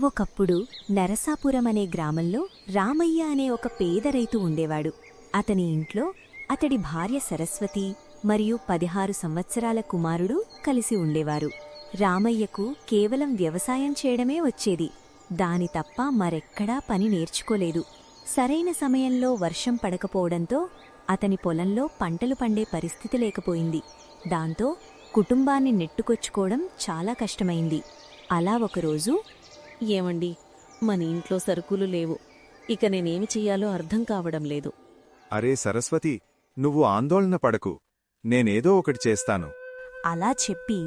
ఒకప్పుడు నరసాపురం అనే గ్రామంలో రామయ్య అనే ఒక పేద రైతు ఉండేవాడు. అతని ఇంట్లో అతడి భార్య సరస్వతి మరియు 16 సంవత్సరాల కుమారుడు కలిసి ఉండేవారు. రామయ్యకు కేవలం వ్యవసాయం చేయడమే వచ్చేది. దాని తప్ప మరెక్కడా పని నేర్చుకోలేదు. సరైన సమయంలో వర్షం పడకపోవడంతో అతని పొలంలో పంటలు పండే పరిస్థితి లేకపోయింది. దాంతో కుటుంబాన్ని నెట్టుకొచ్చుకోవడం చాలా కష్టమైంది. అలా ఒకరోజు, ఏమండి, మన ఇంట్లో సరుకులు లేవు. ఇక నేనేమి చెయ్యాలో అర్థం కావడం లేదు. అరే సరస్వతి, నువ్వు ఆందోళన పడకు, నేనేదో ఒకటి చేస్తాను. అలా చెప్పి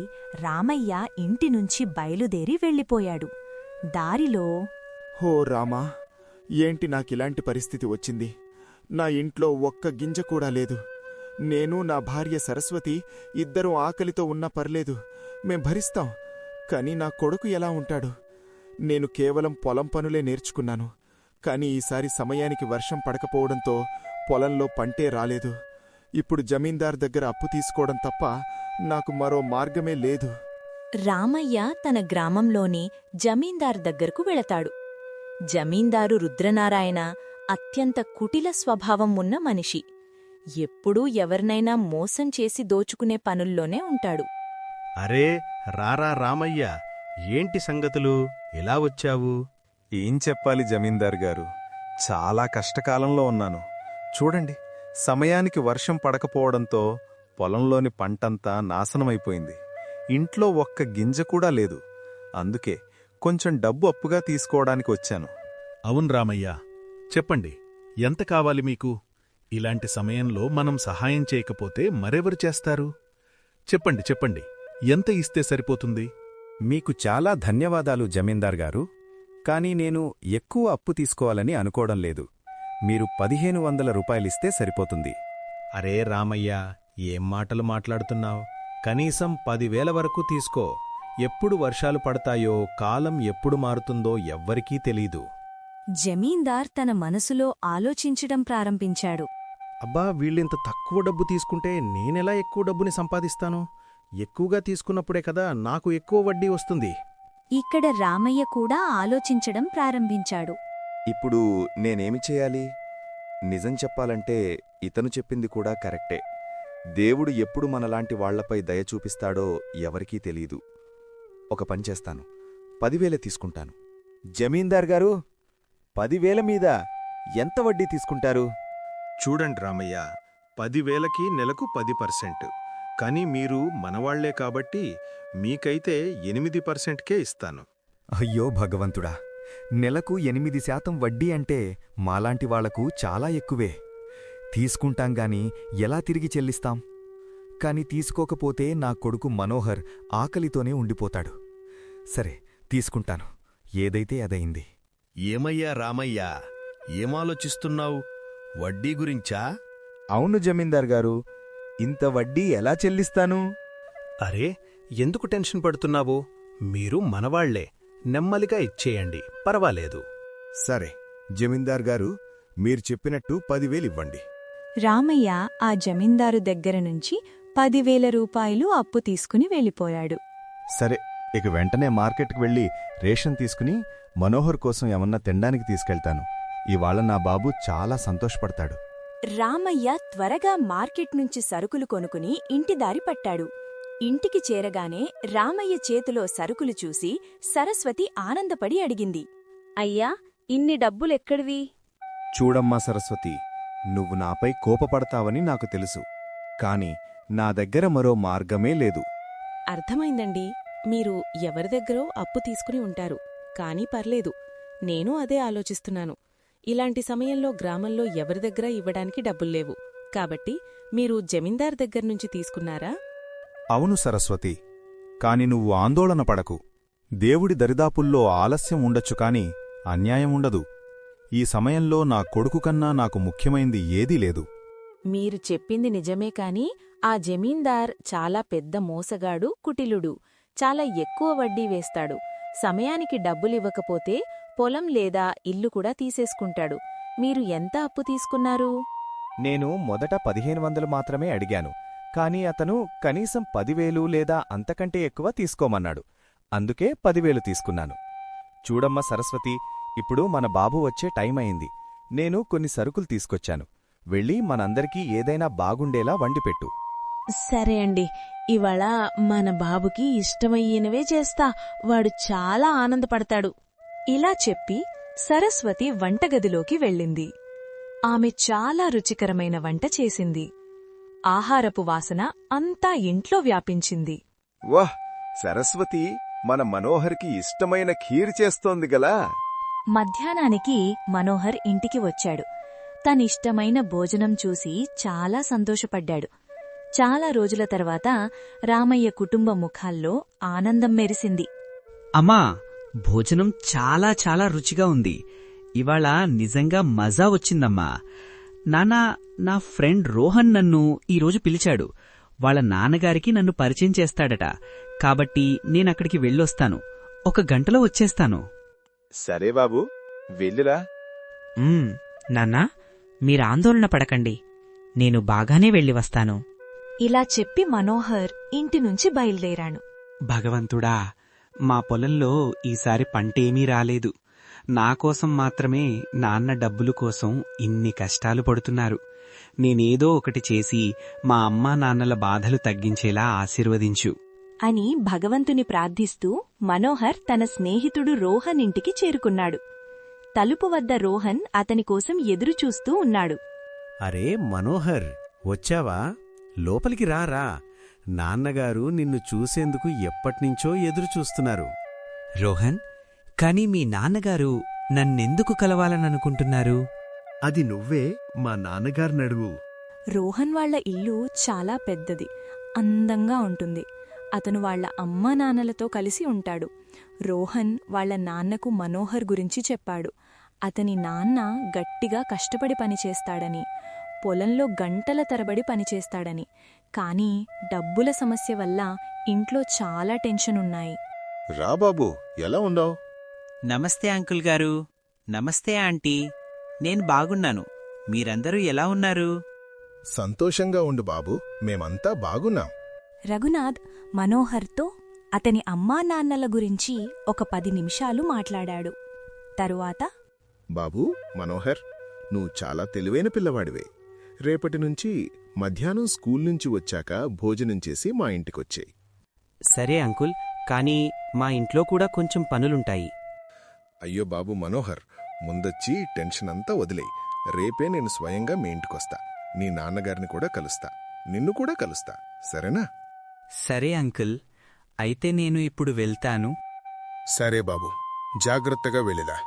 రామయ్య ఇంటినుంచి బయలుదేరి వెళ్ళిపోయాడు. దారిలో, హో రామా, ఏంటి నాకిలాంటి పరిస్థితి వచ్చింది? నా ఇంట్లో ఒక్క గింజ కూడా లేదు. నేను నా భార్య సరస్వతి ఇద్దరూ ఆకలితో ఉన్నా పర్లేదు, మేం భరిస్తాం. కాని నా కొడుకు ఎలా ఉంటాడు? నేను కేవలం పొలం పనులే నేర్చుకున్నాను. కాని ఈసారి సమయానికి వర్షం పడకపోవడంతో పొలంలో పంటే రాలేదు. ఇప్పుడు జమీందార్ దగ్గర అప్పు తీసుకోవడం తప్ప నాకు మరో మార్గమే లేదు. రామయ్య తన గ్రామంలోని జమీందారు దగ్గరకు వెళతాడు. జమీందారు రుద్రనారాయణ అత్యంత కుటిల స్వభావం ఉన్న మనిషి. ఎప్పుడూ ఎవరినైనా మోసం చేసి దోచుకునే పనుల్లోనే ఉంటాడు. అరే రారా రామయ్య, ఏంటి సంగతులు? ఎలా వచ్చావు? ఏం చెప్పాలి జమీందార్ గారు, చాలా కష్టకాలంలో ఉన్నాను. చూడండి, సమయానికి వర్షం పడకపోవడంతో పొలంలోని పంటంతా నాశనమైపోయింది. ఇంట్లో ఒక్క గింజ కూడా లేదు. అందుకే కొంచెం డబ్బు అప్పుగా తీసుకోవడానికి వచ్చాను. అవును రామయ్య, చెప్పండి, ఎంత కావాలి మీకు? ఇలాంటి సమయంలో మనం సహాయం చేయకపోతే మరెవరు చేస్తారు? చెప్పండి చెప్పండి, ఎంత ఇస్తే సరిపోతుంది? మీకు చాలా ధన్యవాదాలు జమీందార్ గారు, కానీ నేను ఎక్కువ అప్పు తీసుకోవాలని అనుకోవడం లేదు. మీరు 1500 రూపాయలిస్తే సరిపోతుంది. అరే రామయ్య, ఏం మాటలు మాట్లాడుతున్నావు? కనీసం 10,000 వరకు తీసుకో. ఎప్పుడు వర్షాలు పడతాయో, కాలం ఎప్పుడు మారుతుందో ఎవ్వరికీ తెలీదు. జమీందార్ తన మనసులో ఆలోచించడం ప్రారంభించాడు. అబ్బా, వీళ్ళింత తక్కువ డబ్బు తీసుకుంటే నేనెలా ఎక్కువ డబ్బుని సంపాదిస్తాను? ఎక్కువగా తీసుకున్నప్పుడే కదా నాకు ఎక్కువ వడ్డీ వస్తుంది. ఇక్కడ రామయ్య కూడా ఆలోచించడం ప్రారంభించాడు. ఇప్పుడు నేనేమి చేయాలి? నిజం చెప్పాలంటే ఇతను చెప్పింది కూడా కరెక్టే. దేవుడు ఎప్పుడు మనలాంటి వాళ్లపై దయ చూపిస్తాడో ఎవరికీ తెలీదు. ఒక పని చేస్తాను, 10,000 తీసుకుంటాను. జమీందార్ గారు, 10,000 మీద ఎంత వడ్డీ తీసుకుంటారు? చూడండి రామయ్య, 10,000కి నెలకు 10%. కాని మీరు మనవాళ్లే కాబట్టి మీకైతే 8%కే ఇస్తాను. అయ్యో భగవంతుడా, నెలకు 8% వడ్డీ అంటే మాలాంటి వాళ్లకు చాలా ఎక్కువే. తీసుకుంటాంగాని ఎలా తిరిగి చెల్లిస్తాం? కాని తీసుకోకపోతే నా కొడుకు మనోహర్ ఆకలితోనే ఉండిపోతాడు. సరే, తీసుకుంటాను. ఏదైతే అదయింది. ఏమయ్యా రామయ్యా, ఏమాలోచిస్తున్నావు? వడ్డీ గురించా? అవును జమీందార్ గారు, ఇంత వడ్డీ ఎలా చెల్లిస్తాను? అరే, ఎందుకు టెన్షన్ పడుతున్నావు? మీరు మనవాళ్లే, నెమ్మదిగా ఇచ్చేయండి, పర్వాలేదు. సరే జమీందార్ గారు, మీరు చెప్పినట్టు 10,000 ఇవ్వండి. రామయ్య ఆ జమీందారు దగ్గరనుంచి 10,000 రూపాయలు అప్పు తీసుకుని వెళ్ళిపోయాడు. సరే, ఇక వెంటనే మార్కెట్కి వెళ్ళి రేషన్ తీసుకుని మనోహర్ కోసం ఏమన్నా తినడానికి తీసుకెళ్తాను. ఇవాళ నా బాబు చాలా సంతోషపడతాడు. రామయ్య త్వరగా మార్కెట్ నుంచి సరుకులు కొనుకుని ఇంటి దారి పట్టాడు. ఇంటికి చేరగానే రామయ్య చేతిలో సరుకులు చూసి సరస్వతి ఆనందపడి అడిగింది. అయ్యా, ఇన్ని డబ్బులెక్కడివి? చూడమ్మా సరస్వతి, నువ్వు నాపై కోపపడతావని నాకు తెలుసు. కాని నా దగ్గర మరో మార్గమే లేదు. అర్థమైందండి, మీరు ఎవరి దగ్గరో అప్పు తీసుకుని ఉంటారు. కానీ పర్లేదు, నేను అదే ఆలోచిస్తున్నాను. ఇలాంటి సమయంలో గ్రామంలో ఎవరి దగ్గర ఇవ్వడానికి డబ్బుల్లేవు. కాబట్టి మీరు జమీందార్ దగ్గర్నుంచి తీసుకున్నారా? అవును సరస్వతి, కాని నువ్వు ఆందోళన పడకు. దేవుడి దరిదాపుల్లో ఆలస్యం ఉండొచ్చు కాని అన్యాయం ఉండదు. ఈ సమయంలో నా కొడుకు కన్నా నాకు ముఖ్యమైంది ఏదీ లేదు. మీరు చెప్పింది నిజమే, కాని ఆ జమీందార్ చాలా పెద్ద మోసగాడు, కుటిలుడు. చాలా ఎక్కువ వడ్డీ వేస్తాడు. సమయానికి డబ్బులివ్వకపోతే పొలం లేదా ఇల్లు కూడా తీసేసుకుంటాడు. మీరు ఎంత అప్పు తీసుకున్నారు? నేను మొదట 1500 మాత్రమే అడిగాను. కాని అతను కనీసం 10,000 లేదా అంతకంటే ఎక్కువ తీసుకోమన్నాడు. అందుకే 10,000 తీసుకున్నాను. చూడమ్మా సరస్వతి, ఇప్పుడు మన బాబు వచ్చే టైం అయింది. నేను కొన్ని సరుకులు తీసుకొచ్చాను. వెళ్ళి మనందరికీ ఏదైనా బాగుండేలా వండిపెట్టు. సరే అండి, ఇవాళ మన బాబుకి ఇష్టమయ్యినవే చేస్తా. వాడు చాలా ఆనందపడతాడు. ఇలా చెప్పి సరస్వతి వంటగదిలోకి వెళ్ళింది. ఆమె చాలా రుచికరమైన వంట చేసింది. ఆహారపు వాసన అంతా ఇంట్లో వ్యాపించింది. వాహ్, సరస్వతి మన మనోహర్కి ఇష్టమైన ఖీర్ చేస్తోంది గలా. మధ్యాహ్నానికి మనోహర్ ఇంటికి వచ్చాడు. తనిష్టమైన భోజనం చూసి చాలా సంతోషపడ్డాడు. చాలా రోజుల తర్వాత రామయ్య కుటుంబ ముఖాల్లో ఆనందం మెరిసింది. అమ్మా, భోజనం చాలా చాలా రుచిగా ఉంది. ఇవాళ నిజంగా మజా వచ్చిందమ్మా. నాన్నా, నా ఫ్రెండ్ రోహన్ నన్ను ఈరోజు పిలిచాడు. వాళ్ళ నాన్నగారికి నన్ను పరిచయం చేస్తాడట. కాబట్టి నేనక్కడికి వెళ్ళొస్తాను. 1 గంటలో వచ్చేస్తాను. సరే బాబు, వెళ్ళిరా. నాన్నా, మీరాందోళన పడకండి. నేను బాగానే వెళ్ళి వస్తాను. ఇలా చెప్పి మనోహర్ ఇంటి నుంచి బయలుదేరాడు. భగవంతుడా, మా పొలంలో ఈసారి పంటేమీ రాలేదు. నాకోసం మాత్రమే నాన్న డబ్బులు కోసం ఇన్ని కష్టాలు పడుతున్నారు. నేనేదో ఒకటి చేసి మా అమ్మా నాన్నల బాధలు తగ్గించేలా ఆశీర్వదించు అని భగవంతుని ప్రార్థిస్తూ మనోహర్ తన స్నేహితుడు రోహన్ ఇంటికి చేరుకున్నాడు. తలుపు వద్ద రోహన్ అతని కోసం ఎదురుచూస్తూ ఉన్నాడు. అరే మనోహర్, వచ్చావా? లోపలికి రారా. నాన్నగారు నిన్ను చూసేందుకు ఎప్పట్నించో ఎదురుచూస్తున్నారు. రోహన్, కాని మీ నాన్నగారు నన్నెందుకు కలవాలననుకుంటున్నారు? అది నువ్వే మా నాన్నగారినడుగు. రోహన్ వాళ్ల ఇల్లు చాలా పెద్దది, అందంగా ఉంటుంది. అతను వాళ్ల అమ్మా నాన్నలతో కలిసి ఉంటాడు. రోహన్ వాళ్ల నాన్నకు మనోహర్ గురించి చెప్పాడు. అతని నాన్న గట్టిగా కష్టపడి పనిచేస్తాడని, పొలంలో గంటల తరబడి పనిచేస్తాడని. కానీ డబ్బుల సమస్య వల్ల ఇంట్లో చాలా టెన్షనున్నాయి. రా బాబు, ఎలా ఉన్నావు? నమస్తే అంకుల్ గారు. నమస్తే ఆంటీ. నేను బాగున్నాను. మీరందరూ ఎలా ఉన్నారు? సంతోషంగా ఉండు బాబు, మేమంతా బాగున్నాం. రఘునాథ్ మనోహర్తో అతని అమ్మానాన్నల గురించి ఒక 10 నిమిషాలు మాట్లాడాడు. తరువాత, బాబూ మనోహర్, నువ్వు చాలా తెలివైన పిల్లవాడివే. రేపటినుంచి మధ్యాహ్నం స్కూల్ నుంచి వచ్చాక భోజనం చేసి మా ఇంటికొచ్చేయి. సరే అంకుల్, కానీ మా ఇంట్లో కూడా కొంచెం పనులుంటాయి. అయ్యో బాబు మనోహర్, ముందొచ్చి టెన్షన్ అంతా వదిలేయి. రేపే నేను స్వయంగా మీ ఇంటికొస్తా. నీ నాన్నగారిని కూడా కలుస్తా, నిన్ను కూడా కలుస్తా, సరేనా? సరే అంకుల్, అయితే నేను ఇప్పుడు వెళ్తాను. సరే బాబు, జాగ్రత్తగా వెళ్ళిదా.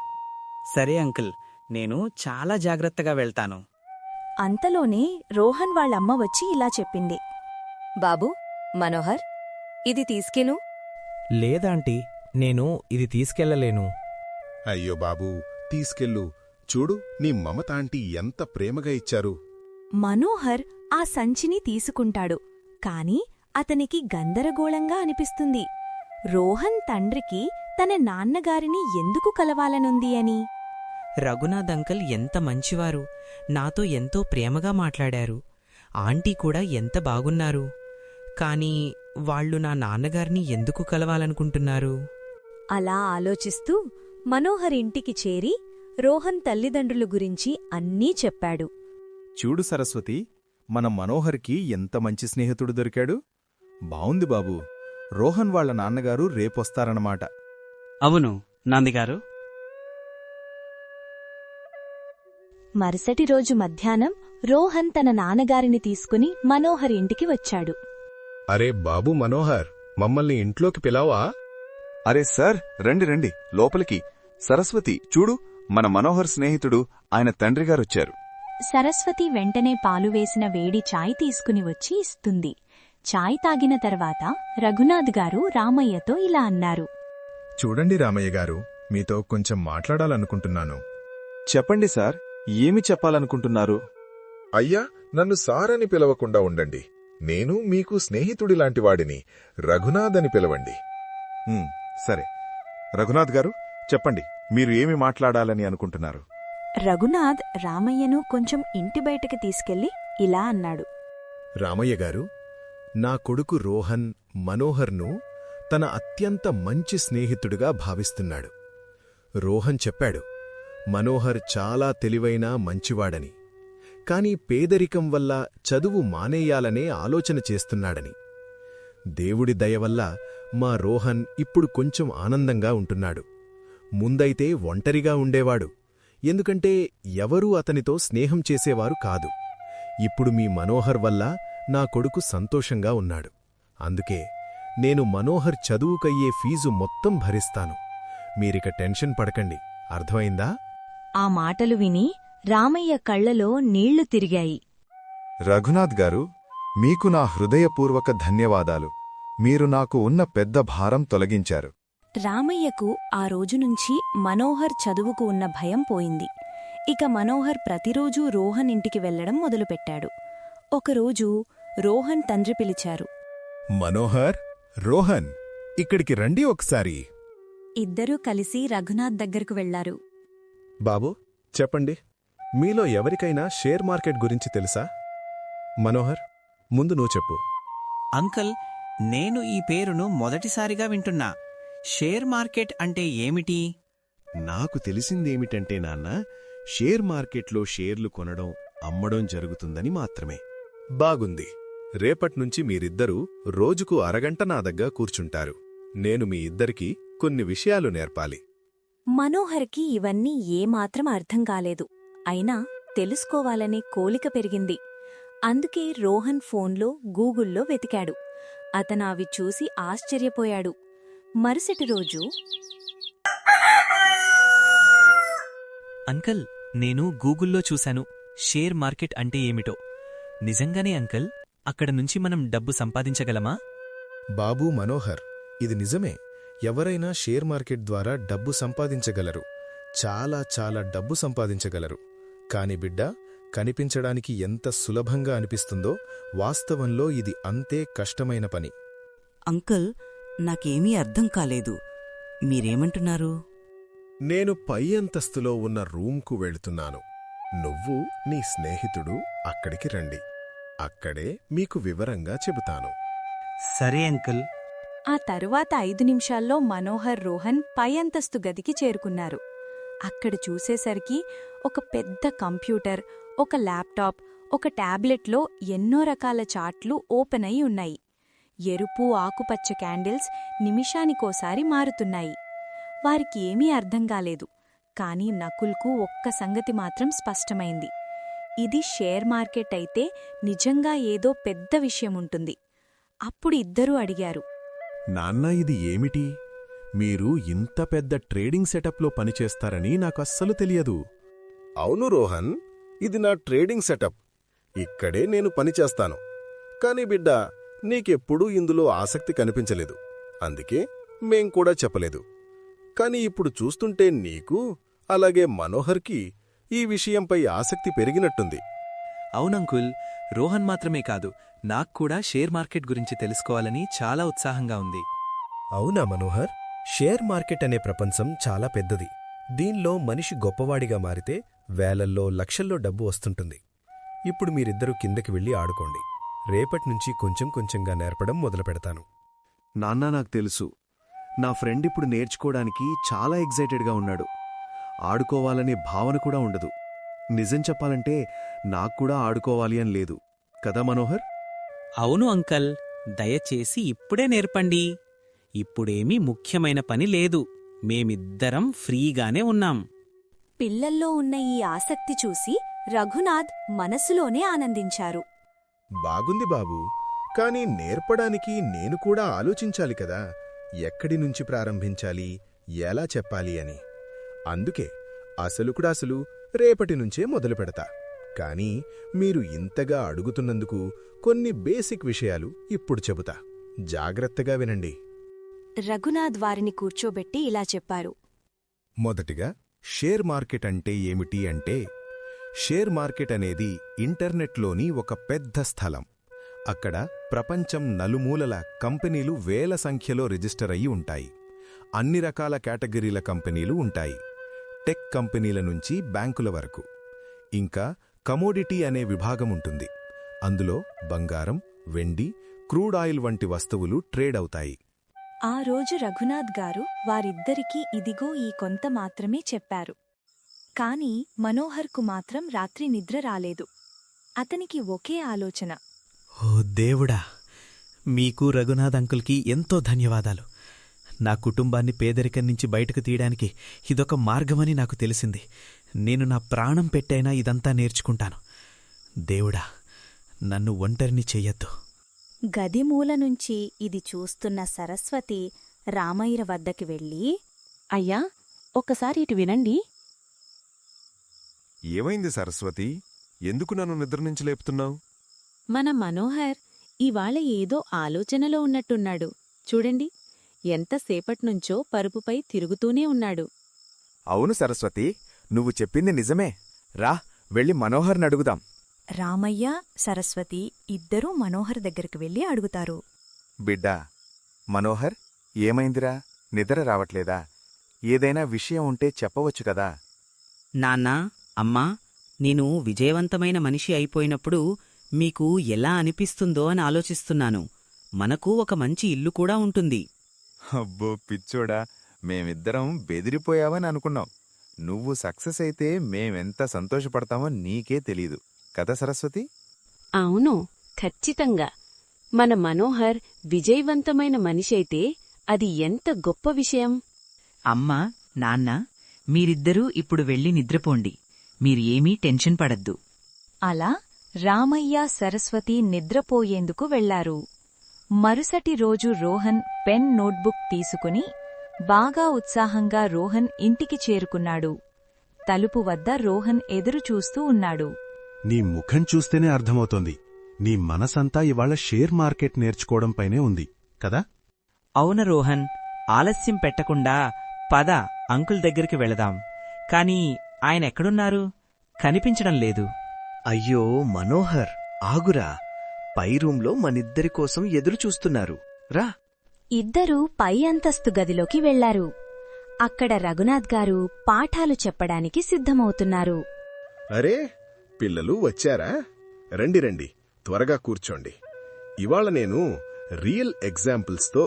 సరే అంకుల్, నేను చాలా జాగ్రత్తగా వెళ్తాను. అంతలోనే రోహన్ వాళ్ళమ్మ వచ్చి ఇలా చెప్పింది. బాబూ, మనోహర్, ఇది తీసుకెను. లేదాంటీ, నేను ఇది తీసుకెళ్లలేను. అయ్యో బాబూ, తీసుకెళ్ళు. చూడు, నీ మమత ఆంటీ ఎంత ప్రేమగా ఇచ్చారు. మనోహర్ ఆ సంచిని తీసుకుంటాడు. కాని అతనికి గందరగోళంగా అనిపిస్తుంది. రోహన్ తండ్రికి తన నాన్నగారిని ఎందుకు కలవాలనుంది అని. రఘునాథ్ అంకల్ ఎంత మంచివారు. నాతో ఎంతో ప్రేమగా మాట్లాడారు. ఆంటీ కూడా ఎంత బాగున్నారు. కాని వాళ్ళు నా నాన్నగారిని ఎందుకు కలవాలనుకుంటున్నారు? అలా ఆలోచిస్తూ మనోహర్ ఇంటికి చేరి రోహన్ తల్లిదండ్రుల గురించి అన్నీ చెప్పాడు. చూడు సరస్వతి, మన మనోహర్కి ఎంత మంచి స్నేహితుడు దొరికాడు. బావుంది బాబూ. రోహన్ వాళ్ల నాన్నగారు రేపొస్తారన్నమాట. అవును నాన్నగారు. మరుసటి రోజు మధ్యాహ్నం రోహన్ తన నాన్నగారిని తీసుకుని మనోహర్ ఇంటికి వచ్చాడు. అరే బాబు మనోహర్, మమ్మల్ని ఇంట్లోకి పిలావా? అరే సార్, రండి రండి లోపలికి. సరస్వతి, చూడు, మన మనోహర్ స్నేహితుడు ఆయన తండ్రిగారొచ్చారు. సరస్వతి వెంటనే పాలు వేసిన వేడి చాయ్ తీసుకుని వచ్చి ఇస్తుంది. చాయ్ తాగిన తర్వాత రఘునాథ్ గారు రామయ్యతో ఇలా అన్నారు. చూడండి రామయ్య గారు, మీతో కొంచెం మాట్లాడాలనుకుంటున్నాను. చెప్పండి సార్, ఏమి చెప్పాలనుకుంటున్నారు? అయ్యా, నన్ను సార్ అని పిలవకుండా ఉండండి. నేను మీకు స్నేహితుడిలాంటివాడిని. రఘునాథ్ అని పిలవండి. సరే. రఘునాథ్ గారు, చెప్పండి, మీరు ఏమి మాట్లాడాలని అనుకుంటున్నారు? రఘునాథ్ రామయ్యను కొంచెం ఇంటి బయటకి తీసుకెళ్లి ఇలా అన్నాడు. రామయ్య గారు, నా కొడుకు రోహన్ మనోహర్ను తన అత్యంత మంచి స్నేహితుడిగా భావిస్తున్నాడు. రోహన్ చెప్పాడు, మనోహర్ చాలా తెలివైన మంచివాడని, కాని పేదరికం వల్ల చదువు మానేయాలనే ఆలోచన చేస్తున్నాడని. దేవుడి దయవల్ల మా రోహన్ ఇప్పుడు కొంచెం ఆనందంగా ఉంటున్నాడు. ముందైతే ఒంటరిగా ఉండేవాడు, ఎందుకంటే ఎవరూ అతనితో స్నేహం చేసేవారు కాదు. ఇప్పుడు మీ మనోహర్ వల్ల నా కొడుకు సంతోషంగా ఉన్నాడు. అందుకే నేను మనోహర్ చదువుకయ్యే ఫీజు మొత్తం భరిస్తాను. మీరిక టెన్షన్ పడకండి, అర్థమైందా? ఆ మాటలు విని రామయ్య కళ్లలో నీళ్లు తిరిగాయి. రఘునాథ్ గారు, మీకు నా హృదయపూర్వక ధన్యవాదాలు. మీరు నాకు ఉన్న పెద్ద భారం తొలగించారు. రామయ్యకు ఆ రోజునుంచి మనోహర్ చదువుకు ఉన్న భయం పోయింది. ఇక మనోహర్ ప్రతిరోజూ రోహన్ ఇంటికి వెళ్లడం మొదలుపెట్టాడు. ఒకరోజు రోహన్ తండ్రి పిలిచారు. మనోహర్, రోహన్, ఇక్కడికి రండి ఒకసారి. ఇద్దరూ కలిసి రఘునాథ్ దగ్గరకు వెళ్లారు. బాబూ, చెప్పండి, మీలో ఎవరికైనా షేర్ మార్కెట్ గురించి తెలుసా? మనోహర్, ముందు నువ్వు చెప్పు. అంకల్, నేను ఈ పేరును మొదటిసారిగా వింటున్నా. షేర్ మార్కెట్ అంటే ఏమిటి? నాకు తెలిసిందేమిటంటే నాన్న, షేర్ మార్కెట్లో షేర్లు కొనడం, అమ్మడం జరుగుతుందని మాత్రమే. బాగుంది. రేపట్నుంచి మీరిద్దరూ రోజుకు అరగంట నా దగ్గర కూర్చుంటారు. నేను మీ ఇద్దరికీ కొన్ని విషయాలు నేర్పాలి. మనోహర్కి ఇవన్నీ ఏమాత్రం అర్థం కాలేదు. అయినా తెలుసుకోవాలనే కోలిక పెరిగింది. అందుకే రోహన్ ఫోన్లో గూగుల్లో వెతికాడు. అతను అవి చూసి ఆశ్చర్యపోయాడు. మరుసటి రోజు, అంకల్, నేను గూగుల్లో చూశాను షేర్ మార్కెట్ అంటే ఏమిటో. నిజంగానే అంకల్, అక్కడ నుంచి మనం డబ్బు సంపాదించగలమా? బాబూ మనోహర్, ఇది నిజమే. ఎవరైనా షేర్ మార్కెట్ ద్వారా డబ్బు సంపాదించగలరు. చాలా చాలా డబ్బు సంపాదించగలరు. కాని బిడ్డా, కనిపించడానికి ఎంత సులభంగా అనిపిస్తుందో వాస్తవంలో ఇది అంతే కష్టమైన పని. అంకుల్, నాకేమీ అర్థం కాలేదు. మీరేమంటున్నారు? నేను పై అంతస్తులో ఉన్న రూమ్కు వెళుతున్నాను. నువ్వు నీ స్నేహితుడు అక్కడికి రండి. అక్కడే మీకు వివరంగా చెబుతాను. సరే అంకుల్. ఆ తరువాత 5 నిమిషాల్లో మనోహర్, రోహన్ పై అంతస్తు గదికి చేరుకున్నారు. అక్కడ చూసేసరికి ఒక పెద్ద కంప్యూటర్, ఒక ల్యాప్టాప్, ఒక టాబ్లెట్లో ఎన్నో రకాల చార్ట్లు ఓపెన్ అయి ఉన్నాయి. ఎరుపు, ఆకుపచ్చ క్యాండిల్స్ నిమిషానికోసారి మారుతున్నాయి. వారికి ఏమీ అర్థం కాలేదు. కాని నకుల్కు ఒక్క సంగతి మాత్రం స్పష్టమైంది. ఇది షేర్ మార్కెట్ అయితే నిజంగా ఏదో పెద్ద విషయముంటుంది. అప్పుడు ఇద్దరూ అడిగారు, నాన్న, ఇది ఏమిటి? మీరు ఇంత పెద్ద ట్రేడింగ్ సెటప్లో పనిచేస్తారని నాకస్సలు తెలియదు. అవును రోహన్, ఇది నా ట్రేడింగ్ సెటప్. ఇక్కడే నేను పనిచేస్తాను. కాని బిడ్డా, నీకెప్పుడూ ఇందులో ఆసక్తి కనిపించలేదు. అందుకే మేం కూడా చెప్పలేదు. కాని ఇప్పుడు చూస్తుంటే నీకు, అలాగే మనోహర్కి ఈ విషయంపై ఆసక్తి పెరిగినట్టుంది. అవునంకుల్, రోహన్ మాత్రమే కాదు, నాక్కూడా షేర్ మార్కెట్ గురించి తెలుసుకోవాలని చాలా ఉత్సాహంగా ఉంది. అవునా మనోహర్? షేర్ మార్కెట్ అనే ప్రపంచం చాలా పెద్దది. దీనిలో మనిషి గొప్పవాడిగా మారితే వేలల్లో, లక్షల్లో డబ్బు వస్తుంటుంది. ఇప్పుడు మీరిద్దరూ కిందకి వెళ్ళి ఆడుకోండి. రేపట్నుంచి కొంచెం కొంచెంగా నేర్పడం మొదలుపెడతాను. నాన్న, నాకు తెలుసు. నా ఫ్రెండ్ ఇప్పుడు నేర్చుకోవడానికి చాలా ఎగ్జైటెడ్గా ఉన్నాడు. ఆడుకోవాలనే భావన కూడా ఉండదు. నిజం చెప్పాలంటే నాక్కూడా ఆడుకోవాలి అని లేదు కదా మనోహర్? అవును అంకల్, దయచేసి ఇప్పుడే నేర్పండి. ఇప్పుడేమీ ముఖ్యమైన పని లేదు. మేమిద్దరం ఫ్రీగానే ఉన్నాం. పిల్లల్లో ఉన్న ఈ ఆసక్తి చూసి రఘునాథ్ మనసులోనే ఆనందించారు. బాగుంది బాబూ, కాని నేర్పడానికి నేను కూడా ఆలోచించాలి కదా. ఎక్కడి నుంచి ప్రారంభించాలి, ఎలా చెప్పాలి అని. అందుకే అసలు రేపటి నుంచే మొదలు పెడతా. కానీ మీరు ఇంతగా అడుగుతున్నందుకు కొన్ని బేసిక్ విషయాలు ఇప్పుడు చెబుతా. జాగ్రత్తగా వినండి. రఘునాథ్ వారిని కూర్చోబెట్టి ఇలా చెప్పారు. మొదటిగా, షేర్ మార్కెట్ అంటే ఏమిటి అంటే, షేర్ మార్కెట్ అనేది ఇంటర్నెట్లోని ఒక పెద్ద స్థలం. అక్కడ ప్రపంచం నలుమూలల కంపెనీలు వేల సంఖ్యలో రిజిస్టర్ అయి ఉంటాయి. అన్ని రకాల కేటగిరీల కంపెనీలు ఉంటాయి. టెక్ కంపెనీల నుంచి బ్యాంకుల వరకు. ఇంకా కమోడిటీ అనే విభాగముంటుంది. అందులో బంగారం, వెండి, క్రూడ్ ఆయిల్ వంటి వస్తువులు ట్రేడ్ అవుతాయి. ఆ రోజు రఘునాథ్ గారు వారిద్దరికీ ఇదిగో ఈ కొంత మాత్రమే చెప్పారు. కాని మనోహర్కు మాత్రం రాత్రి నిద్ర రాలేదు. అతనికి ఒకే ఆలోచన. ఓ దేవుడా, మీకు రఘునాథ్ అంకుల్కి ఎంతో ధన్యవాదాలు. నా కుటుంబాన్ని పేదరికం నుంచి బయటకు తీయడానికి ఇదొక మార్గమని నాకు తెలిసింది. నేను నా ప్రాణం పెట్టైనా ఇదంతా నేర్చుకుంటాను. దేవుడా, నన్ను ఒంటరిని చెయ్యొద్దు. గదిమూల నుంచి ఇది చూస్తున్న సరస్వతి రామయ్య వద్దకి వెళ్ళి, అయ్యా, ఒక్కసారి ఇటు వినండి. ఏమైంది సరస్వతి? ఎందుకు నన్ను నిద్ర నుంచి లేపుతున్నావు? మన మనోహర్ ఇవాళ ఏదో ఆలోచనలో ఉన్నట్టున్నాడు. చూడండి, ఎంతసేపట్నుంచో పరుపుపై తిరుగుతూనే ఉన్నాడు. అవును సరస్వతి, నువ్వు చెప్పింది నిజమే. రా, వెళ్ళి మనోహర్ని అడుగుదాం. రామయ్య, సరస్వతి ఇద్దరూ మనోహర్ దగ్గరికి వెళ్ళి అడుగుతారు. బిడ్డా, మనోహర్, ఏమైందిరా? నిద్ర రావట్లేదా? ఏదైనా విషయం ఉంటే చెప్పవచ్చు కదా. నాన్నా, అమ్మా, నేను విజయవంతమైన మనిషి అయిపోయినప్పుడు మీకు ఎలా అనిపిస్తుందో అని ఆలోచిస్తున్నాను. మనకు ఒక మంచి ఇల్లు కూడా ఉంటుంది. అబ్బో పిచ్చోడా, మేమిద్దరం బెదిరిపోయావని అనుకున్నాం. నువ్వు సక్సెస్ అయితే మేమెంత సంతోషపడతామో నీకే తెలీదు కదా సరస్వతి? అవును, ఖచ్చితంగా. మన మనోహర్ విజయవంతమైన మనిషైతే అది ఎంత గొప్ప విషయం. అమ్మా, నాన్న, మీరిద్దరూ ఇప్పుడు వెళ్ళి నిద్రపోండి. మీరు ఏమీ టెన్షన్ పడద్దు. అలా రామయ్య, సరస్వతి నిద్రపోయేందుకు వెళ్లారు. మరుసటి రోజు రోహన్ పెన్ నోట్బుక్ తీసుకుని బాగా ఉత్సాహంగా రోహన్ ఇంటికి చేరుకున్నాడు. తలుపు వద్ద రోహన్ ఎదురుచూస్తూ ఉన్నాడు. నీ ముఖం చూస్తేనే అర్థమవుతోంది, నీ మనసంతా ఇవాళ షేర్ మార్కెట్ నేర్చుకోవడంపైనే ఉంది కదా? అవును రోహన్, ఆలస్యం పెట్టకుండా పద అంకుల్ దగ్గరికి వెళదాం. కాని ఆయనెక్కడున్నారు? కనిపించడం లేదు. అయ్యో మనోహర్, ఆగురా. పై రూంలో మనిద్దరి కోసం ఎదురుచూస్తున్నారు. రా. ఇద్దరూ పై అంతస్తు గదిలోకి వెళ్లారు. అక్కడ రఘునాథ్ గారు పాఠాలు చెప్పడానికి సిద్ధమవుతున్నారు. అరే, పిల్లలు వచ్చారా? రండి రండి, త్వరగా కూర్చోండి. ఇవాళ నేను రియల్ ఎగ్జాంపుల్స్తో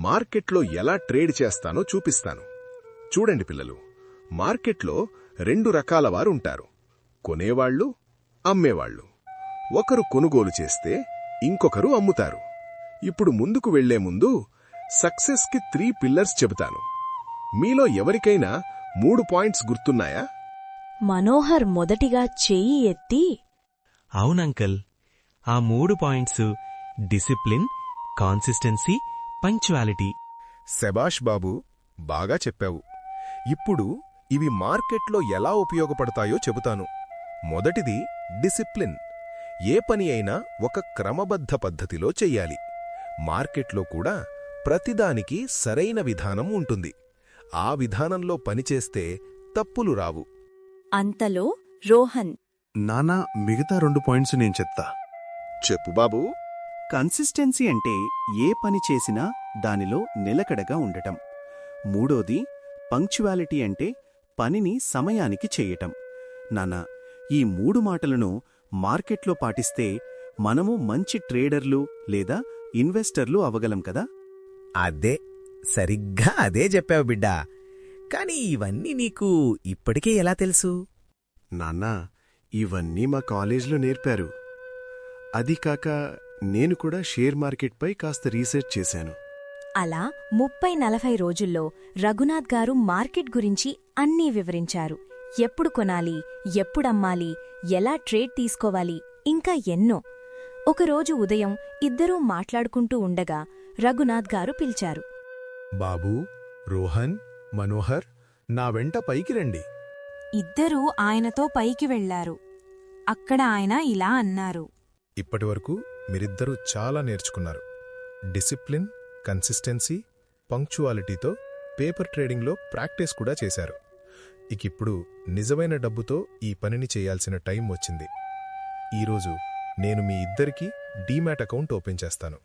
మార్కెట్లో ఎలా ట్రేడ్ చేస్తానో చూపిస్తాను. చూడండి పిల్లలు, మార్కెట్లో 2 రకాల వారుంటారు. కొనేవాళ్లు, అమ్మేవాళ్లు. ఒకరు కొనుగోలు చేస్తే ఇంకొకరు అమ్ముతారు. ఇప్పుడు ముందుకు వెళ్లే ముందు సక్సెస్కి 3 పిల్లర్స్ చెబుతాను. మీలో ఎవరికైనా 3 పాయింట్స్ గుర్తున్నాయా? మనోహర్ మొదటిగా చెయ్యి ఎత్తి, అవునంకల్, ఆ 3 పాయింట్స్ డిసిప్లిన్, కాన్సిస్టెన్సీ, పంక్చువాలిటీ. శబాష్ బాబు, బాగా చెప్పావు. ఇప్పుడు ఇవి మార్కెట్లో ఎలా ఉపయోగపడతాయో చెబుతాను. మొదటిది డిసిప్లిన్. ఏ పని అయినా ఒక క్రమబద్ధ పద్ధతిలో చెయ్యాలి. మార్కెట్లో కూడా ప్రతిదానికి సరైన విధానం ఉంటుంది. ఆ విధానంలో పనిచేస్తే తప్పులు రావు. అంతలో రోహన్, నానా, మిగతా 2 పాయింట్స్ నేను చెప్తా. చెప్పు బాబూ. కన్సిస్టెన్సీ అంటే ఏ పని చేసినా దానిలో నిలకడగా ఉండటం. మూడోది పంక్చువాలిటీ అంటే పనిని సమయానికి చెయ్యటం. నానా, ఈ 3 మాటలను మార్కెట్లో పాటిస్తే మనము మంచి ట్రేడర్లు లేదా ఇన్వెస్టర్లు అవగలం కదా? అదే, సరిగ్గా అదే చెప్పావు బిడ్డా. కాని ఇవన్నీ నీకు ఇప్పటికే ఎలా తెలుసు? నాన్నా, ఇవన్నీ మా కాలేజ్లో నేర్పారు. అది కాక నేను కూడా షేర్ మార్కెట్పై కాస్త రీసెర్చ్ చేశాను. అలా 30-40 రోజుల్లో రఘునాథ్ గారు మార్కెట్ గురించి అన్నీ వివరించారు. ఎప్పుడు కొనాలి, ఎప్పుడమ్మాలి, ఎలా ట్రేడ్ తీసుకోవాలి, ఇంకా ఎన్నో. ఒకరోజు ఉదయం ఇద్దరూ మాట్లాడుకుంటూ ఉండగా రఘునాథ్ గారు పిలిచారు. బాబూ, రోహన్, మనోహర్, నా వెంట పైకి రండి. ఇద్దరూ ఆయనతో పైకి వెళ్లారు. అక్కడ ఆయన ఇలా అన్నారు. ఇప్పటివరకు మీరిద్దరూ చాలా నేర్చుకున్నారు. డిసిప్లిన్, కన్సిస్టెన్సీ, పంక్చువాలిటీతో పేపర్ ట్రేడింగ్లో ప్రాక్టీస్ కూడా చేశారు. ఇకిప్పుడు నిజమైన డబ్బుతో ఈ పనిని చేయాల్సిన టైం వచ్చింది. ఈరోజు నేను మీ ఇద్దరికీ డీమ్యాట్ అకౌంట్ ఓపెన్ చేస్తాను.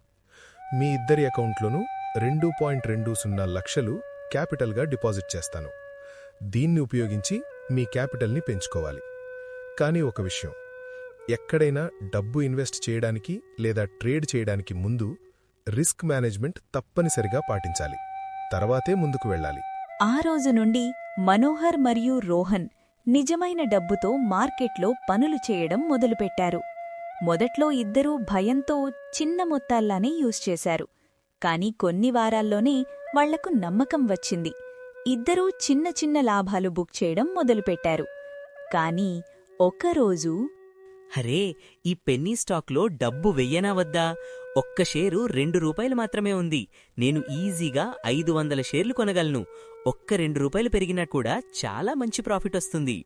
మీ ఇద్దరి అకౌంట్లోనూ 2.20 లక్షలు క్యాపిటల్గా డిపాజిట్ చేస్తాను. దీన్ని ఉపయోగించి మీ క్యాపిటల్ని పెంచుకోవాలి. కానీ ఒక విషయం, ఎక్కడైనా డబ్బు ఇన్వెస్ట్ చేయడానికి లేదా ట్రేడ్ చేయడానికి ముందు రిస్క్ మేనేజ్మెంట్ తప్పనిసరిగా పాటించాలి. తర్వాతే ముందుకు వెళ్ళాలి. ఆ రోజు నుండి మనోహర్ మరియు రోహన్ నిజమైన డబ్బుతో మార్కెట్లో పనులు చేయడం మొదలుపెట్టారు. మొదట్లో ఇద్దరూ భయంతో చిన్న మొత్తాల్లానే యూజ్ చేశారు. కాని కొన్ని వారాల్లోనే వాళ్లకు నమ్మకం వచ్చింది. ఇద్దరూ చిన్న చిన్న లాభాలు బుక్ చేయడం మొదలుపెట్టారు. కాని ఒకరోజు, హరే, ఈ పెన్నీ స్టాక్లో డబ్బు వెయ్యనా వద్దా? ఒక్క షేరు ₹2 మాత్రమే ఉంది. నేను ఈజీగా 500 షేర్లు కొనగలను. ఒక్క ₹2 పెరిగినా కూడా చాలా మంచి ప్రాఫిట్ వస్తుంది.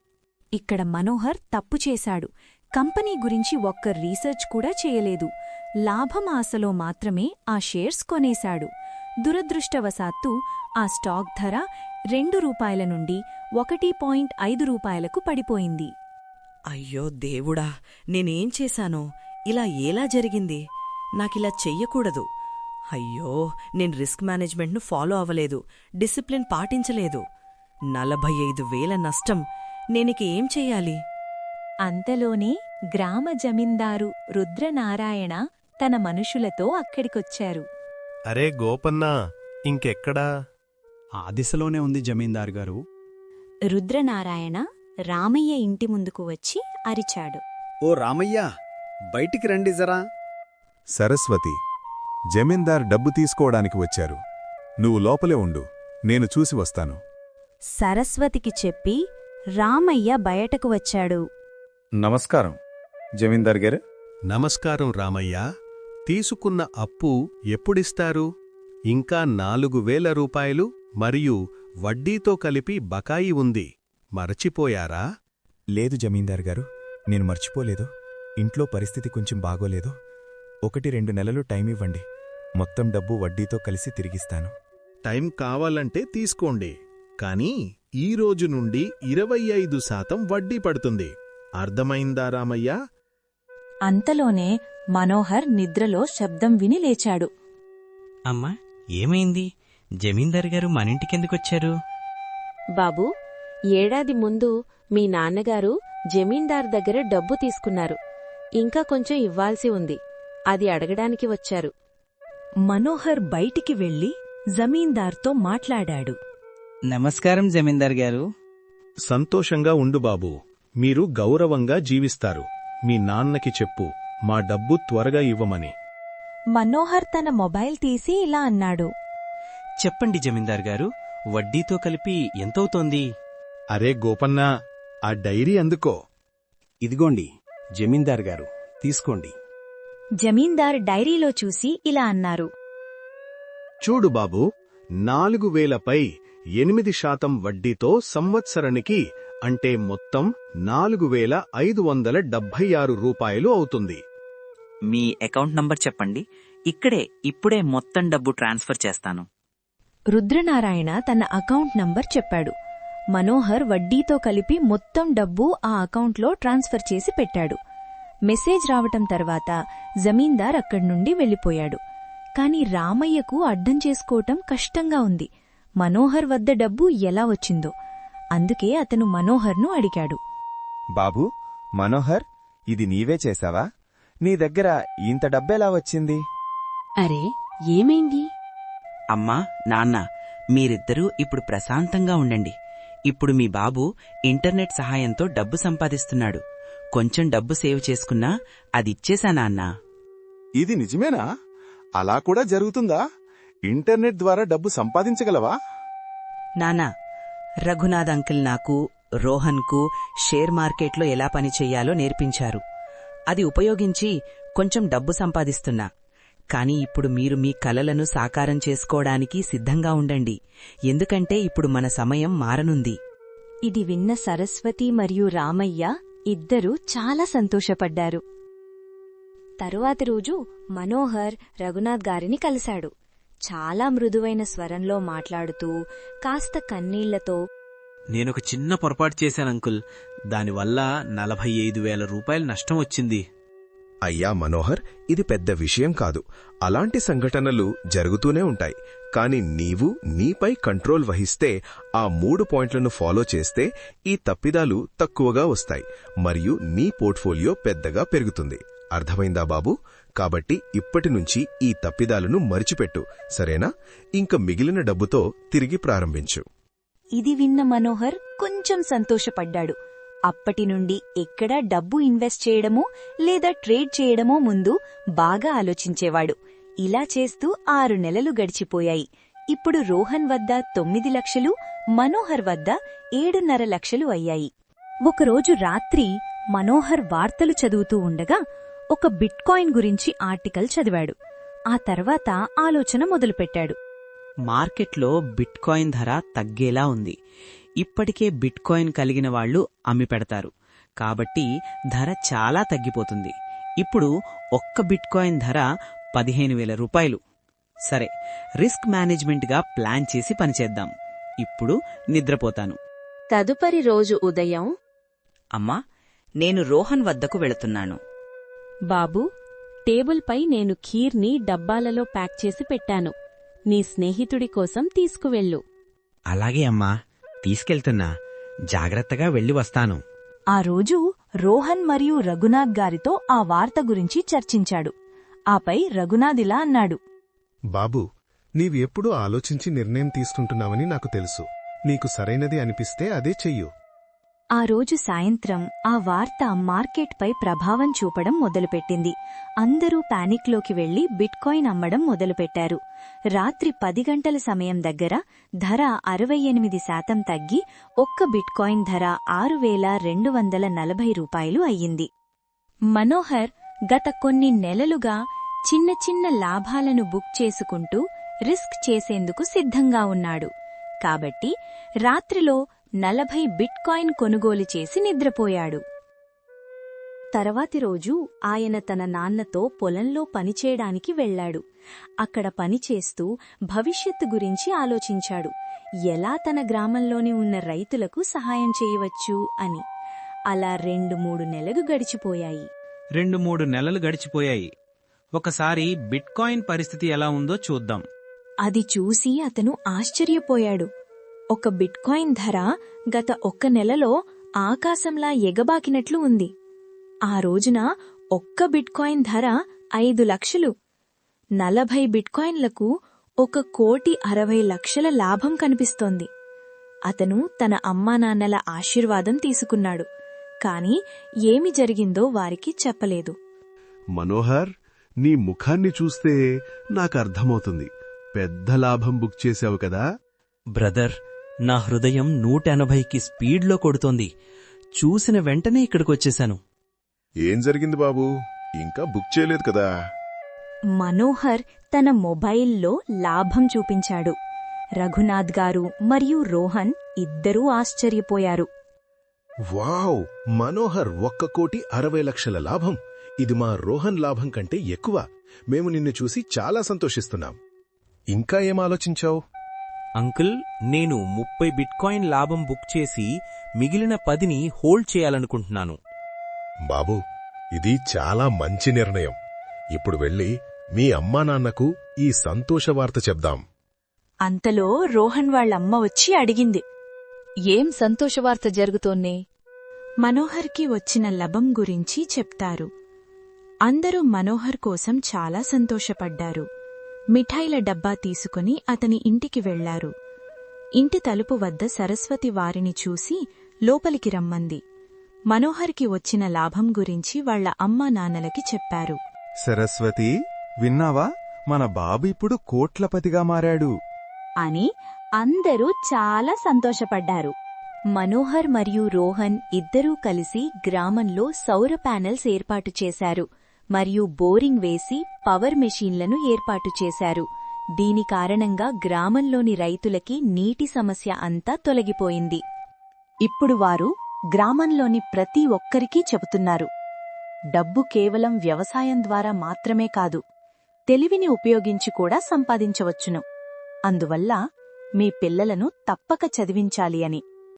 ఇక్కడ మనోహర్ తప్పు చేశాడు. కంపెనీ గురించి ఒక్క రీసెర్చ్ కూడా చేయలేదు. లాభం ఆశలో మాత్రమే ఆ షేర్స్ కొనేశాడు. దురదృష్టవశాత్తు ఆ స్టాక్ ధర ₹2 నుండి ₹1.5కు పడిపోయింది. అయ్యో దేవుడా, నేనేం చేశానో? ఇలా ఎలా జరిగింది? నాకిలా చెయ్యకూడదు. అయ్యో, నేను రిస్క్ మేనేజ్మెంట్ను ఫాలో అవ్వలేదు, డిసిప్లిన్ పాటించలేదు. 45,000 నష్టం. నేనిక ఏం చెయ్యాలి? అంతలోనే గ్రామ జమీందారు రుద్రనారాయణ తన మనుషులతో అక్కడికొచ్చారు. అరే గోపన్నా, ఇంకెక్కడా? ఆ దిశలోనే ఉంది జమీందార్ గారు. రుద్రనారాయణ రామయ్య ఇంటి ముందుకు వచ్చి అరిచాడు. ఓ రామయ్య, బయటికి రండి జరా. సరస్వతి, జమీందార్ డబ్బు తీసుకోవడానికి వచ్చారు. నువ్వు లోపలే ఉండు, నేను చూసి వస్తాను. సరస్వతికి చెప్పి రామయ్య బయటకు వచ్చాడు. నమస్కారం జమీందార్ గారు. నమస్కారం రామయ్య. తీసుకున్న అప్పు ఎప్పుడిస్తారు? ఇంకా 4,000 రూపాయలు మరియు వడ్డీతో కలిపి బకాయి ఉంది. మరచిపోయారా? లేదు జమీందార్ గారు, నేను మర్చిపోలేదు. ఇంట్లో పరిస్థితి కొంచెం బాగోలేదు. 1-2 నెలలు టైం ఇవ్వండి. మొత్తం డబ్బు వడ్డీతో కలిసి తిరిగిస్తాను. టైం కావాలంటే తీసుకోండి, కానీ ఈ రోజు నుండి 25% వడ్డీ పడుతుంది. అర్థమైందా రామయ్య? అంతలోనే మనోహర్ నిద్రలో శబ్దం విని లేచాడు. అమ్మా, ఏమైంది? జమీందార్ గారు మనింటికెందుకొచ్చారు? బాబూ, ఏడాది ముందు మీ నాన్నగారు జమీందార్ దగ్గర డబ్బు తీసుకున్నారు. ఇంకా కొంచెం ఇవ్వాల్సి ఉంది. అది అడగడానికి వచ్చారు. మనోహర్ బయటికి వెళ్లి జమీందార్తో మాట్లాడాడు. నమస్కారం జమీందార్ గారు. సంతోషంగా ఉండు బాబూ. మీరు గౌరవంగా జీవిస్తారు. మీ నాన్నకి చెప్పు, మా డబ్బు త్వరగా ఇవ్వమని. మనోహర్ తన మొబైల్ తీసి ఇలా అన్నాడు. చెప్పండి జమీందార్ గారు, వడ్డీతో కలిపి ఎంతవుతోంది? అరే గోపన్నా, ఆ డైరీ అందుకో. ఇదిగోండి జమీందార్ గారు, తీసుకోండి. జమీందార్ డైరీలో చూసి ఇలా అన్నారు. చూడు బాబూ, 4,000పై 8% వడ్డీతో సంవత్సరానికి, అంటే మొత్తం 4,576 రూపాయలు అవుతుంది. మీ అకౌంట్ నంబర్ చెప్పండి. ఇప్పుడే మొత్తం డబ్బు ట్రాన్స్ఫర్ చేస్తాను. రుద్రనారాయణ తన అకౌంట్ నంబర్ చెప్పాడు. మనోహర్ వడ్డీతో కలిపి మొత్తం డబ్బు ఆ అకౌంట్లో ట్రాన్స్ఫర్ చేసి పెట్టాడు. మెసేజ్ రావటం తర్వాత జమీందార్ అక్కడ్నుండి వెళ్ళిపోయాడు. కాని రామయ్యకు అర్థం చేసుకోవటం కష్టంగా ఉంది. మనోహర్ వద్ద డబ్బు ఎలా వచ్చిందో. అందుకే అతను మనోహర్ను అడిగాడు. బాబూ, మనోహర్, ఇది నీవే చేశావా? నీ దగ్గర ఇంత డబ్బెలా వచ్చింది? అరే, ఏమైంది? అమ్మా, నాన్న, మీరిద్దరూ ఇప్పుడు ప్రశాంతంగా ఉండండి. ఇప్పుడు మీ బాబు ఇంటర్నెట్ సహాయంతో డబ్బు సంపాదిస్తున్నాడు. కొంచెం డబ్బు సేవ్ చేసుకున్నా అదిచ్చేశా నాన్నా. ఇది నిజమేనా? అలా కూడా జరుగుతుందా? ఇంటర్నెట్ ద్వారా డబ్బు సంపాదించగలవా? నానా, రఘునాథ్ అంకుల్ నాకు, రోహన్కు షేర్ మార్కెట్లో ఎలా పనిచెయ్యాలో నేర్పించారు. అది ఉపయోగించి కొంచెం డబ్బు సంపాదిస్తున్నా. కాని ఇప్పుడు మీరు మీ కలలను సాకారం చేసుకోవడానికి సిద్ధంగా ఉండండి. ఎందుకంటే ఇప్పుడు మన సమయం మారనుంది. ఇది విన్న సరస్వతి మరియు రామయ్య ఇద్దరూ చాలా సంతోషపడ్డారు. తరువాతి రోజు మనోహర్ రఘునాథ్ గారిని కలిశాడు. చాలా మృదువైన స్వరంలో మాట్లాడుతూ కాస్త కన్నీళ్లతో, నేనొక చిన్న పొరపాటు చేశానంకుల్. దానివల్ల 45,000 రూపాయలు నష్టం వచ్చింది. అయ్యా మనోహర్, ఇది పెద్ద విషయం కాదు. అలాంటి సంఘటనలు జరుగుతూనే ఉంటాయి. కాని నీవు నీపై కంట్రోల్ వహిస్తే, ఆ 3 పాయింట్లను ఫాలో చేస్తే ఈ తప్పిదాలు తక్కువగా వస్తాయి మరియు నీ పోర్ట్ఫోలియో పెద్దగా పెరుగుతుంది. అర్థమైందా బాబూ? కాబట్టి ఇప్పటినుంచి ఈ తప్పిదాలను మరిచిపెట్టు, సరేనా? ఇంక మిగిలిన డబ్బుతో తిరిగి ప్రారంభించు. ఇది విన్న మనోహర్ కొంచెం సంతోషపడ్డాడు. అప్పటినుండి ఎక్కడా డబ్బు ఇన్వెస్ట్ చేయడమో లేదా ట్రేడ్ చేయడమో ముందు బాగా ఆలోచించేవాడు. ఇలా చేస్తూ 6 నెలలు గడిచిపోయాయి. ఇప్పుడు రోహన్ వద్ద 9 లక్షలు, మనోహర్ వద్ద 7.5 లక్షలు అయ్యాయి. ఒకరోజు రాత్రి మనోహర్ వార్తలు చదువుతూ ఉండగా ఒక బిట్కాయిన్ గురించి ఆర్టికల్ చదివాడు. ఆ తర్వాత ఆలోచన మొదలుపెట్టాడు. మార్కెట్లో బిట్కాయిన్ ధర తగ్గేలా ఉంది. ఇప్పటికే బిట్కాయిన్ కలిగిన వాళ్లు అమ్మి పెడతారు, కాబట్టి ధర చాలా తగ్గిపోతుంది. ఇప్పుడు ఒక్క బిట్కాయిన్ ధర 15,000 రూపాయలు. సరే, రిస్క్ మేనేజ్మెంట్గా ప్లాన్ చేసి పనిచేద్దాం. ఇప్పుడు నిద్రపోతాను. తదుపరి రోజు ఉదయం, అమ్మా, నేను రోహన్ వద్దకు వెళుతున్నాను. బాబూ, టేబుల్పై నేను ఖీర్ని డబ్బాలలో ప్యాక్ చేసి పెట్టాను. నీ స్నేహితుడి కోసం తీసుకువెళ్ళు. అలాగే అమ్మా, తీసుకెళ్తున్నా. జాగ్రత్తగా వెళ్ళి వస్తాను. ఆ రోజు రోహన్ మరియు రఘునాథ్ గారితో ఆ వార్త గురించి చర్చించాడు. ఆపై రఘునాథిలా అన్నాడు. బాబూ, నీవు ఎప్పుడూ ఆలోచించి నిర్ణయం తీసుకుంటున్నావని నాకు తెలుసు. నీకు సరైనది అనిపిస్తే అదే చెయ్యు. ఆ రోజు సాయంత్రం ఆ వార్త మార్కెట్పై ప్రభావం చూపడం మొదలుపెట్టింది. అందరూ పానిక్లోకి వెళ్లి బిట్కాయిన్ అమ్మడం మొదలుపెట్టారు. రాత్రి 10 గంటల సమయం దగ్గర ధర 68% తగ్గి ఒక్క బిట్కాయిన్ ధర 6,240 రూపాయలు అయ్యింది. మనోహర్ గత కొన్ని నెలలుగా చిన్న చిన్న లాభాలను బుక్ చేసుకుంటూ రిస్క్ చేసేందుకు సిద్ధంగా ఉన్నాడు. కాబట్టి రాత్రిలో 40 బిట్కాయిన్ కొనుగోలు చేసి నిద్రపోయాడు. తర్వాతి రోజు ఆయన తన నాన్నతో పొలంలో పనిచేయడానికి వెళ్లాడు. అక్కడ పనిచేస్తూ భవిష్యత్తు గురించి ఆలోచించాడు. ఎలా తన గ్రామంలోని ఉన్న రైతులకు సహాయం చేయవచ్చు అని. అలా 2-3 నెలలు గడిచిపోయాయి. 2-3 నెలలు గడిచిపోయాయి. ఒకసారి బిట్కాయిన్ పరిస్థితి ఎలా ఉందో చూద్దాం. అది చూసి అతను ఆశ్చర్యపోయాడు. ఒక బిట్కాయిన్ ధర గత 1 నెలలో ఆకాశంలా ఎగబాకినట్లు ఉంది. ఆ రోజున ఒక్క బిట్కాయిన్ ధర 5 లక్షలు. 40 బిట్కాయిన్లకు 1,60,00,000 లాభం కనిపిస్తోంది. అతను తన అమ్మానాన్నల ఆశీర్వాదం తీసుకున్నాడు. కాని ఏమి జరిగిందో వారికి చెప్పలేదు. మనోహర్, నీ ముఖాన్ని చూస్తే నాకర్థమవుతుంది. పెద్ద లాభం బుక్ చేశావు కదా? బ్రదర్, నా హృదయం 180కి స్పీడ్లో కొడుతోంది. చూసిన వెంటనే ఇక్కడికొచ్చేశాను. ఏం జరిగింది బాబూ? ఇంకా బుక్ చేయలేదు కదా? మనోహర్ తన మొబైల్లో లాభం చూపించాడు. రఘునాథ్ గారు మరియు రోహన్ ఇద్దరూ ఆశ్చర్యపోయారు. వావ్! మనోహర్ 1,60,00,000 లాభం! ఇది మా రోహన్ లాభం కంటే ఎక్కువ. మేము నిన్ను చూసి చాలా సంతోషిస్తున్నాం. ఇంకా ఏం ఆలోచించావు? అంకుల్, నేను 30 బిట్కాయిన్ లాభం బుక్ చేసి మిగిలిన 10ని హోల్డ్ చేయాలనుకుంటున్నాను. బాబూ, ఇది చాలా మంచి నిర్ణయం. ఇప్పుడు వెళ్ళి మీ అమ్మానాన్నకు ఈ సంతోషవార్త చెప్దాం. అంతలో రోహన్ వాళ్ళమ్మ వచ్చి అడిగింది. ఏం సంతోషవార్త జరుగుతోంది? మనోహర్కి వచ్చిన లభం గురించి చెప్తారు. అందరూ మనోహర్ కోసం చాలా సంతోషపడ్డారు. మిఠాయిల డబ్బా తీసుకుని అతని ఇంటికి వెళ్లారు. ఇంటి తలుపు వద్ద సరస్వతి వారిని చూసి లోపలికి రమ్మంది. మనోహర్కి వచ్చిన లాభం గురించి వాళ్ల అమ్మా నాన్నలకి చెప్పారు. సరస్వతి, విన్నావా? మన బాబు ఇప్పుడు కోట్లపతిగా మారాడు అని అందరూ చాలా సంతోషపడ్డారు. మనోహర్ మరియు రోహన్ ఇద్దరూ కలిసి గ్రామంలో సౌర ప్యానెల్స్ ఏర్పాటు చేశారు మరియు బోరింగ్ వేసి పవర్ మెషీన్లను ఏర్పాటు చేశారు. దీని కారణంగా గ్రామంలోని రైతులకి నీటి సమస్య అంతా తొలగిపోయింది. ఇప్పుడు వారు గ్రామంలోని ప్రతి ఒక్కరికీ చెబుతున్నారు, డబ్బు కేవలం వ్యవసాయం ద్వారా మాత్రమే కాదు, తెలివిని ఉపయోగించి కూడా సంపాదించవచ్చును. అందువల్ల మీ పిల్లలను తప్పక చదివించాలి అని.